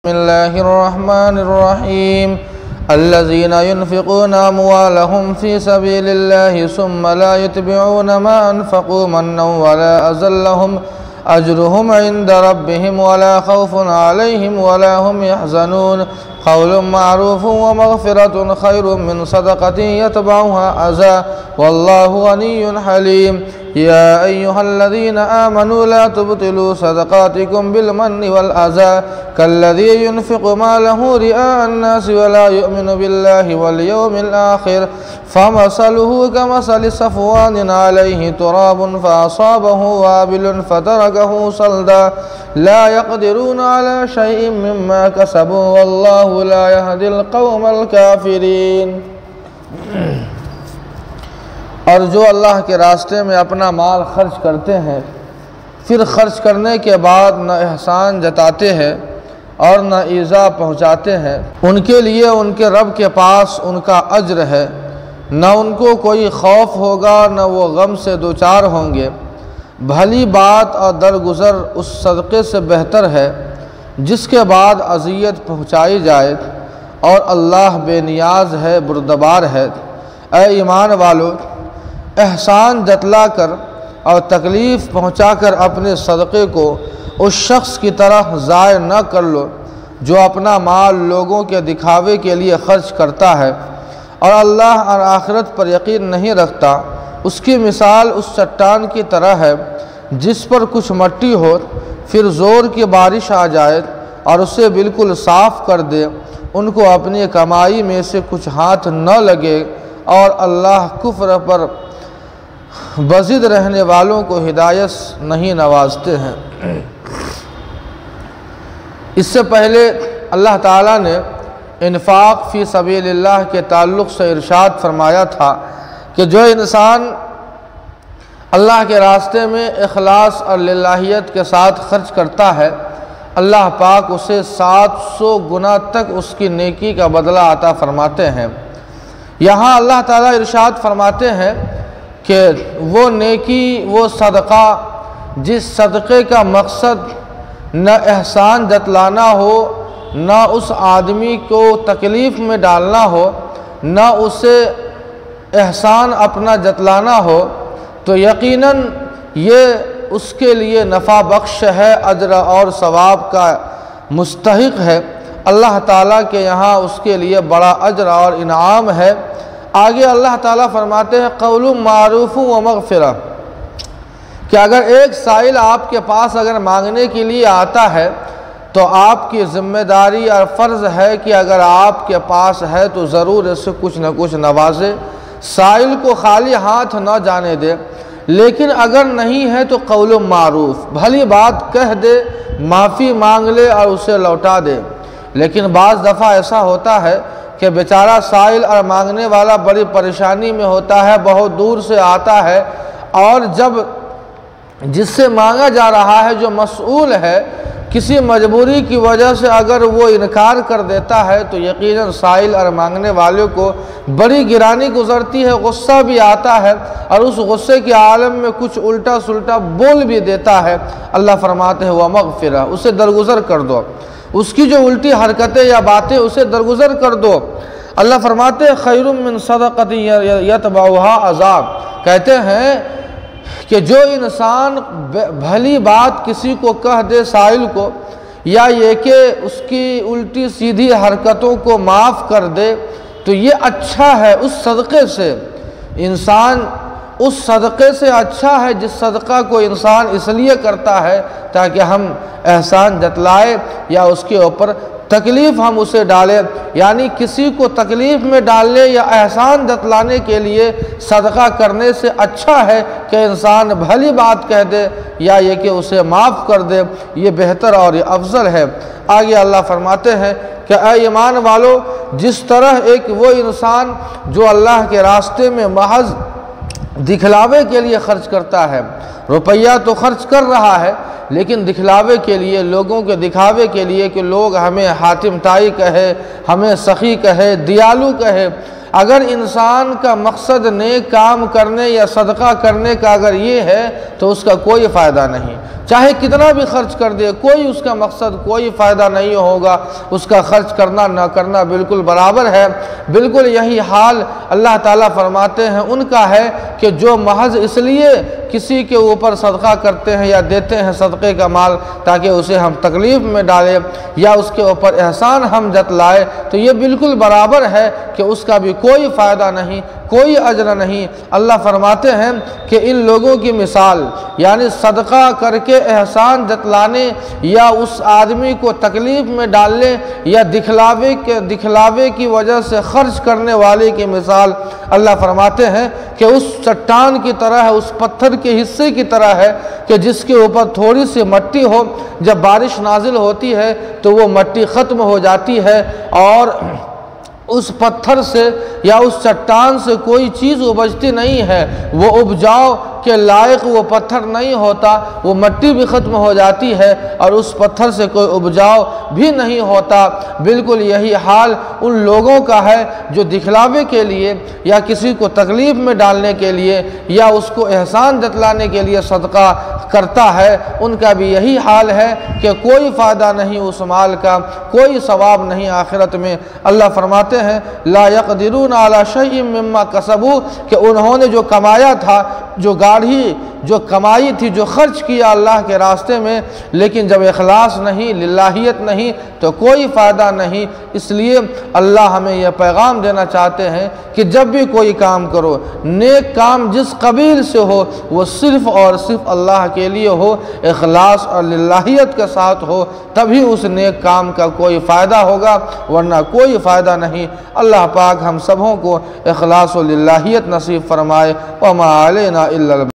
बिस्मिल्लाहिर्रहमानिर्रहीम अल्लज़ीना युनफ़िक़ूना अम्वालहुम फ़ी सबीलिल्लाहि सुम्मा ला युतबिऊना मा अनफ़क़ू मन्नन वला अज़ल्लहुम अजरुहुम इंद रब्बिहिम वला खौफ़ुन अलैहिम वला हुम यहज़नून क़ौलुम मअरूफ़ुन व मग़फ़िरतुन ख़ैरुम मिन सदक़तिन यतबउहा अज़ा वल्लाहु गनिय्युन हलीम या अय्युहल्लज़ीना आमनू ला तुब्तिलू सदक़ातिकुम बिलमन्नि वल अज़ा कल्लज़ी युनफ़िक़ु मालहु रिआअन-नासि वला युमिनु बिल्लाहि वल यौमिल आख़िर फमसलुहु कमसलि सफ़वानिन अलैहि तुराबुन फ़असाबहु वाबिलुन फ़तरकहु सल्दा ला यक़दिरूना अला शैइन मिम्मा कसबू वल्लाहु ला यहदिल क़ौमल काफ़िरीन। और जो अल्लाह के रास्ते में अपना माल खर्च करते हैं फिर खर्च करने के बाद न एहसान जताते हैं और न ईज़ा पहुँचाते हैं, उनके लिए उनके रब के पास उनका अज्र है, न उनको कोई खौफ होगा न वो गम से दोचार होंगे। भली बात और दरगुज़र उस सदक़े से बेहतर है जिसके बाद अज़ियत पहुँचाई जाए और अल्लाह बेनियाज है, बुरदबार है। ऐ ईमान वालो, एहसान जतला कर और तकलीफ़ पहुँचाकर अपने सदक़े को उस शख्स की तरह ज़ाय न कर लो जो अपना माल लोगों के दिखावे के लिए खर्च करता है और अल्लाह और आखिरत पर यकीन नहीं रखता। उसकी मिसाल उस चट्टान की तरह है जिस पर कुछ मट्टी हो फिर ज़ोर की बारिश आ जाए और उसे बिल्कुल साफ़ कर दे, उनको अपनी कमाई में से कुछ हाथ न लगे और अल्लाह कुफ्र पर बज़िद रहने वालों को हिदायत नहीं नवाजते हैं। इससे पहले अल्लाह ताला ने इन्फ़ाक़ फ़ी सबीलिल्लाह के ताल्लुक़ से इरशाद फरमाया था कि जो इंसान अल्लाह के रास्ते में इखलास और लिल्लाहियत के साथ खर्च करता है, अल्लाह पाक उसे 700 गुना तक उसकी नेकी का बदला अता फरमाते हैं। यहाँ अल्लाह ताला इरशाद फरमाते हैं कि वो नेकी, वो सदक़ा जिस सदक़े का मकसद न एहसान जतलाना हो, न उस आदमी को तकलीफ़ में डालना हो, न उसे एहसान अपना जतलाना हो, तो यकीनन ये उसके लिए नफ़ा बख्श है, अज्र और सवाब का मुस्तहिक़ है। अल्लाह ताला के यहाँ उसके लिए बड़ा अज्र और इनाम है। आगे अल्लाह ताला फरमाते हैं क़ौलुम मारूफ़ुन व मग़फ़िरा, कि अगर एक साइल आपके पास अगर मांगने के लिए आता है तो आपकी ज़िम्मेदारी और फ़र्ज़ है कि अगर आपके पास है तो ज़रूर इससे कुछ न कुछ नवाजे, साइल को खाली हाथ न जाने दे। लेकिन अगर नहीं है तो क़ौलुम मारूफ़, भली बात कह दे, माफ़ी मांग ले और उसे लौटा दे। लेकिन बाज़ दफ़ा ऐसा होता है कि बेचारा साइल और मांगने वाला बड़ी परेशानी में होता है, बहुत दूर से आता है और जब जिससे मांगा जा रहा है जो मसऊल है किसी मजबूरी की वजह से अगर वो इनकार कर देता है तो यकीनन साइल और मांगने वाले को बड़ी गिरानी गुज़रती है, गुस्सा भी आता है और उस गुस्से के आलम में कुछ उल्टा सुल्टा बोल भी देता है। अल्लाह फरमाते हैं व मग़फ़िरा, उसे दरगुज़र कर दो, उसकी जो उल्टी हरकतें या बातें उसे दरगुज़र कर दो। अल्लाह फरमाते हैं खैरुम मिन सदक़तिन यतबउहा अज़ा, कहते हैं कि जो इंसान भली बात किसी को कह दे साइल को, या ये कि उसकी उल्टी सीधी हरकतों को माफ़ कर दे, तो ये अच्छा है उस सदक़े से। इंसान उस सदक़े से अच्छा है जिस सदक़ा को इंसान इसलिए करता है ताकि हम एहसान जतलाए या उसके ऊपर तकलीफ़ हम उसे डालें। यानी किसी को तकलीफ़ में डालने या एहसान जतलाने के लिए सदक़ा करने से अच्छा है कि इंसान भली बात कह दे या ये कि उसे माफ़ कर दे, ये बेहतर और ये अफजल है। आगे अल्लाह फरमाते हैं कि ऐ ईमान वालो, जिस तरह एक वो इंसान जो अल्लाह के रास्ते में महज दिखलावे के लिए खर्च करता है, रुपया तो खर्च कर रहा है लेकिन दिखलावे के लिए, लोगों के दिखावे के लिए कि लोग हमें हातिम ताई कहे, हमें सखी कहे, दयालु कहे, अगर इंसान का मकसद नेक काम करने या सदका करने का अगर ये है तो उसका कोई फ़ायदा नहीं, चाहे कितना भी खर्च कर दे, कोई उसका मकसद कोई फ़ायदा नहीं होगा। उसका खर्च करना ना करना बिल्कुल बराबर है। बिल्कुल यही हाल अल्लाह ताला फरमाते हैं उनका है कि जो महज इसलिए किसी के ऊपर सदका करते हैं या देते हैं सदक़े का माल ताकि उसे हम तकलीफ़ में डालें या उसके ऊपर एहसान हम जतलाए, तो ये बिल्कुल बराबर है कि उसका भी कोई फ़ायदा नहीं, कोई अजर नहीं। अल्लाह फरमाते हैं कि इन लोगों की मिसाल यानी सदका करके एहसान जतलाने या उस आदमी को तकलीफ़ में डालने या दिखलावे की वजह से खर्च करने वाले की मिसाल अल्लाह फरमाते हैं कि उस चट्टान की तरह है, उस पत्थर के हिस्से की तरह है कि जिसके ऊपर थोड़ी सी मट्टी हो, जब बारिश नाजिल होती है तो वो मट्टी ख़त्म हो जाती है और उस पत्थर से या उस चट्टान से कोई चीज़ उपजती नहीं है, वो उपजाऊ के लायक वो पत्थर नहीं होता, वो मिट्टी भी ख़त्म हो जाती है और उस पत्थर से कोई उपजाऊ भी नहीं होता। बिल्कुल यही हाल उन लोगों का है जो दिखलावे के लिए या किसी को तकलीफ़ में डालने के लिए या उसको एहसान जतलाने के लिए सदका करता है, उनका भी यही हाल है कि कोई फ़ायदा नहीं उस माल का, कोई सवाब नहीं आखिरत में। अल्लाह फरमाते हैं ला यक़दिरून अला शैइन मिम्मा कसबू, कि उन्होंने जो कमाया था, जो गाढ़ी जो कमाई थी, जो खर्च किया अल्लाह के रास्ते में, लेकिन जब इखलास नहीं, लिल्लाहियत नहीं तो कोई फ़ायदा नहीं। इसलिए अल्लाह हमें यह पैगाम देना चाहते हैं कि जब भी कोई काम करो, नेक काम जिस कबील से हो वो सिर्फ़ और सिर्फ अल्लाह के लिए हो, इखलास और लिल्लाहियत के साथ हो, तभी उस नेक काम का कोई फ़ायदा होगा, वरना कोई फ़ायदा नहीं। अल्लाह पाक हम सबों को इखलास और लिल्लाहियत नसीब फरमाए। वमा अलैना इल्लल